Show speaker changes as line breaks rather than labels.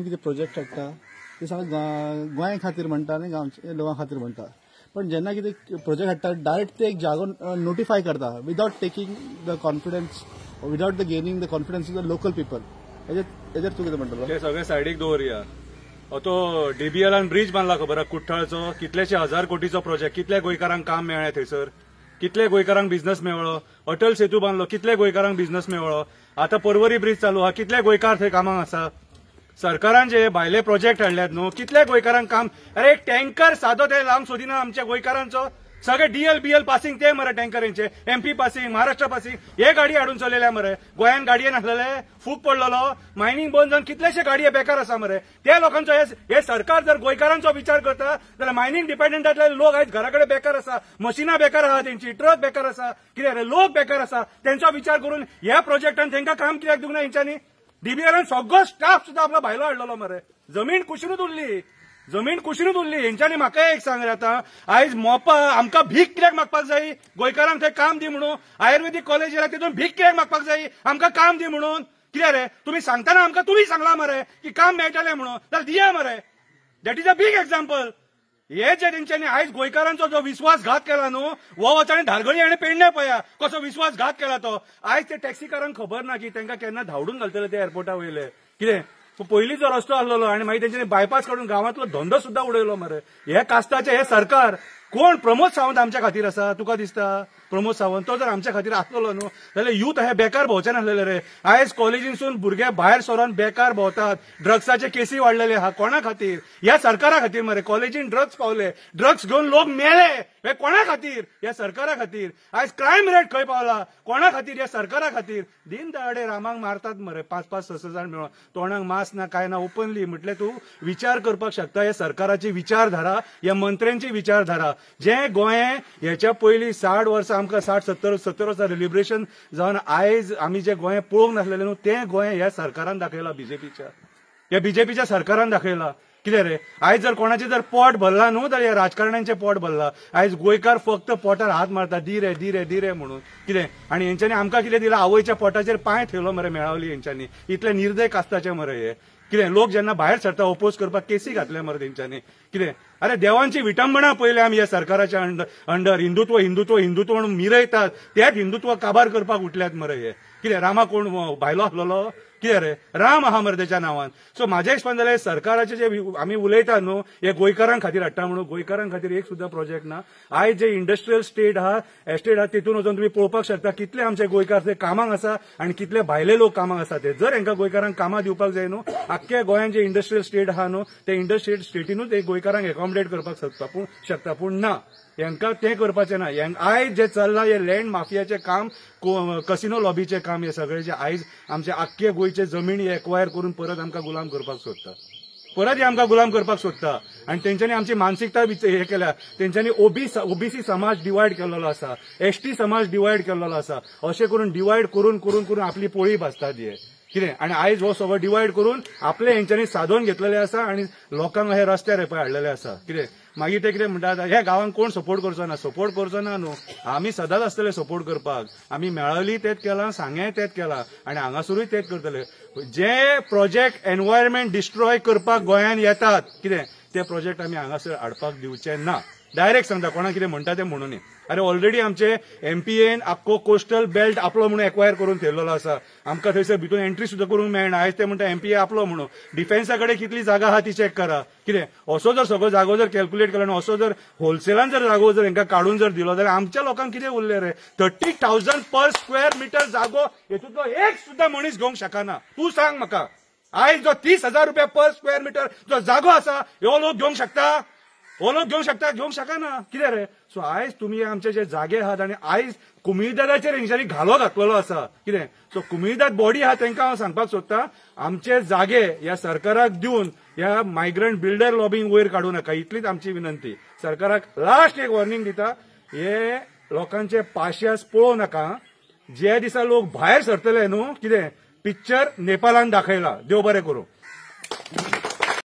कितें प्रोजेक्ट हाडटा ते सगळें गोंया खातीर म्हणटा आनी गांवच्या लोकां खातीर म्हणटा. पण जेन्ना कितें प्रोजेक्ट हाडटा डायरेक्ट ते एक जागो नोटिफाय करता without taking the confidence without the gaining the confidence of the local people. हेजेर तूं कितें म्हणटलो?
ते सगळे सायडीक दवरया. तो डीबीएलान ब्रिज बांदला खबर आहा कुठ्ठाळचो, कितलेशे हजार कोटीचो प्रोजेक्ट, कितले गोंयकारांक काम मेळ्ळें थंयसर, कितले गोंयकारांक बिझनस मेळ्ळो. अटल सेतू बांदलो, कितले गोंयकारांक बिझनस मेळ्ळो. आता पर्वरी ब्रिज चालू आहा, कितले गोंयकार थंय कामाक आसा. सरकारान जे भायले प्रोजेक्ट हाडल्यात न्हू, कितले गोंयकारांक काम. अरे एक टँकर सादो ते लावंक सोदिना आमच्या गोंयकारांचो. सगळे डीएल बीएल पासिंग ते मरे टँकरींचे, एमपी पासिंग, महाराष्ट्र पासिंग, हे गाडी हाडून चलयल्या मरे. गोंयान गाडये नासलेले, फूक पडलेलो, मायनिंग बंद जावन कितलेशे गाडये बेकार आसा मरे. त्या लोकांचो हे सरकार जर गोंयकारांचो विचार करता जाल्यार मायनिंग डिपेंडंटांतले लोक आयज घराकडे बेकार आसा, मशिनां बेकार आहा तेंची, ट्रक बेकार आसा, कितें रे लोक बेकार आसा. तेंचो विचार करून ह्या प्रोजेक्टान तेंकां काम कित्याक दिवंक ना हेंच्यांनी. डीबीएलान सगळो स्टाफ सुद्धा आपलो भायलो हाडलेलो मरे. जमीन कुशीनूच उरली, जमीन कुशीनूच उरली. हेंच्यांनी म्हाका एक सांग रे आतां, आयज मोपा आमकां भीक कित्याक मागपाक जाय गोंयकारांक थंय काम दी म्हणून. आयुर्वेदीक कॉलेज येयला तितून भीक कित्याक मागपाक जाय आमकां काम दी म्हणून. कित्याक रे तुम्ही सांगतना आमकां तुमी सांगला मरे की काम मेळटलें म्हणून, जाल्यार दिया मरे. That is a big example. हे जे तेंच्यांनी आयज गोंयकारांचो जो विश्वासघात केला न्हू, वो वचांनी धारगळी आनी पेडणे पळया कसो विश्वासघात केला तो. आयज ते टॅक्सीकारांक खबर ना की तेंकां केन्ना धांवडून घालतले ते एअरपोर्टा वयले. कितें पयलीं जो रस्तो आसलो आनी मागीर तेंच्यांनी बायपास काडून गांवांतलो धंदो सुद्धा उडयलो मरे. हे कास्ताचे हे सरकार कोण प्रमोद सावंत आमच्या खातीर आसा तुका दिसता? प्रमोद सावंत तो जर आमच्या खातीर आसलो न्हू जाल्यार यूथ हे बेकार भोंवचे नासलेले रे. आयज कॉलेजींसून भुरगे भायर सरोन बेकार भोंवतात. ड्रग्साचे केसी वाडलेले आहा. कोणा खातीर? ह्या सरकारा खातीर मरे. कॉलेजीन ड्रग्स पावले, ड्रग्स घेवन लोक मेले. हे कोणा खातीर? ह्या सरकारा खातीर. आयज क्रायम रेट खंय पावला? कोणा खातीर? ह्या सरकारा खातीर. दिन दहाडे रामांक मारतात मरे 5-5-6 जाण मेळोन. तोंडाक मास्क ना काय ना ओपनली. म्हटल्यार तूं विचार करपाक शकता ह्या सरकाराची विचारधारा, ह्या मंत्र्यांची विचारधारा. जे गोंय हेच्या पयलीं 60 वर्सां आमकां 60-70 वर्सां लिबरेशन जावन आयज आमी जे गोंय पळोवंक नासलेले न्हू तें गोंय ह्या सरकारान दाखयलां. बीजेपीच्या ह्या बीजेपीच्या सरकारान दाखयलां. कितें रे आयज जर कोणाचें जर पोट भरला न्हू जाल्यार राजकारण्यांचें पोट भरला. आयज गोंयकार फक्त पोटार हात मारता दी रे दी रे दी रे म्हणून. कितें आनी हेंच्यांनी आमकां कितें दिलां? आवयच्या पोटाचेर पांय ठेवलो मरे मेळावली हेंच्यांनी. इतले निर्दय कास्ताचे मरे हे. कितें लोक जेन्ना भायर सरता ओपोज करपाक केसी घातले मरे तेंच्यांनी. कितें अरे देवांची विटंबना पळयल्या आमी ह्या सरकाराच्या अंडर. हिंदुत्व हिंदुत्व हिंदुत्व म्हणून मिरयतात, त्याच हिंदुत्व काबार करपाक उठल्यात मरे हे. कितें रामा कोण भायलो आसलेलो? कितें रे राम आहा मरे तेच्या नांवान. सो म्हाजें एक्सप्लेन जालें सरकाराचे जे आमी उलयतात न्हू हे गोंयकारांक खातीर हाडटा म्हणून. गोंयकारांक खातीर एक सुद्दां प्रोजेक्ट ना. आयज जे इंडस्ट्रियल स्टेट आहा एस्टेट आहा तितून वचून तुमी पळोवपाक शकता कितले आमचे गोंयकार थंय कामाक आसा आनी कितले भायले लोक कामाक आसा ते. जर हांकां गोंयकारांक कामां दिवपाक जाय न्हू आख्ख्या गोंयान जे इंडस्ट्रियल स्टेट आहा न्हू ते इंडस्ट्रियल स्टेटीनूच एक गोंयकारांक एकोमोडेट करपाक शकता. पूण ना हांकां तें करपाचें ना. आयज जे चल्लां हे लँड माफियाचें काम, कसिनो लॉबीचें काम, हे सगळे जे आयज आमचे आख्खे गोंयचे जमीन एक्वायर करून परत आमकां गुलाम करपाक सोदता. परत हे आमकां गुलाम करपाक सोदता. आनी तेंच्यांनी आमची मानसिकता हे केल्या. तेंच्यांनी ओबीसी समाज डिवायड केल्लो आसा, एसटी समाज डिवायड केल्लो आसा. अशें करून डिवायड करून करून करून आपली पोळी भाजतात हे. कितें आनी आयज हो सगळो डिवायड करून आपले हेंच्यांनी साधून घेतलेले आसा आनी लोकांक हे रस्त्यार पळय हाडलेले आसा. कितें मागीर ते कितें म्हणटात ह्या गांवांक कोण सपोर्ट करचो ना. सपोर्ट करचो ना न्हू आमी सदांच आसतले सपोर्ट करपाक. आमी मेळावली तेच केलां, सांगे तेच केलां आनी हांगासरूय तेच करतले. जे प्रोजेक्ट एनवायरमेंट डिस्ट्रॉय करपाक गोंयान येतात कितें ते प्रोजेक्ट आमी हांगासर हाडपाक दिवचे ना. डायरेक्ट सांगता कोणाक कितें म्हणटा तें म्हणून. अरे ऑलरेडी आमचे एमपीएन आख्खो कोस्टल बेल्ट आपलो म्हणून एक्वायर करून ठेवलेलो आसा. आमकां थंयसर भितून एंट्री सुद्दां करूंक मेळना. आयज ते म्हणटा एमपीए आपलो म्हणून. डिफेन्सा कडेन कितली जागा आहा ती चॅक करा. कितें असो जर सगळो जागो जर कॅल्क्युलेट केलो आनी असो जर होलसेलान जर जागो जर हांकां काडून जर दिलो जाल्यार आमच्या लोकांक कितें उरलें रे? 30,000 पर स्क्वेअर मिटर जागो हेतूंतलो एक सुद्दां मनीस घेवंक शकना. तूं सांग म्हाका आयज जो 30,000 रुपया पर स्क्वेअर मिटर जो जागो आसा ह्यो लोक घेवंक शकता? हो लोक घेवंक शकना. कितें रे? सो आयज तुमी आमचे जे जागे आहात आनी आयज कुमीरदादाचेर हेंच्यांनी घालो घातलेलो आसा. कितें सो कुमीरदाद बॉडी आहा तांकां हांव सांगपाक सोदतां आमचे जागे ह्या सरकाराक दिवन ह्या मायग्रंट बिल्डर लॉबींग वयर काडूं नाका. इतलीच आमची विनंती. सरकाराक लास्ट एक वॉर्निंग दिता हे लोकांचे पाशयेस पळोवं नाका. जे दिसा लोक भायर सरतले न्हू कितें पिक्चर नेपालान दाखयला. देव बरें करूं.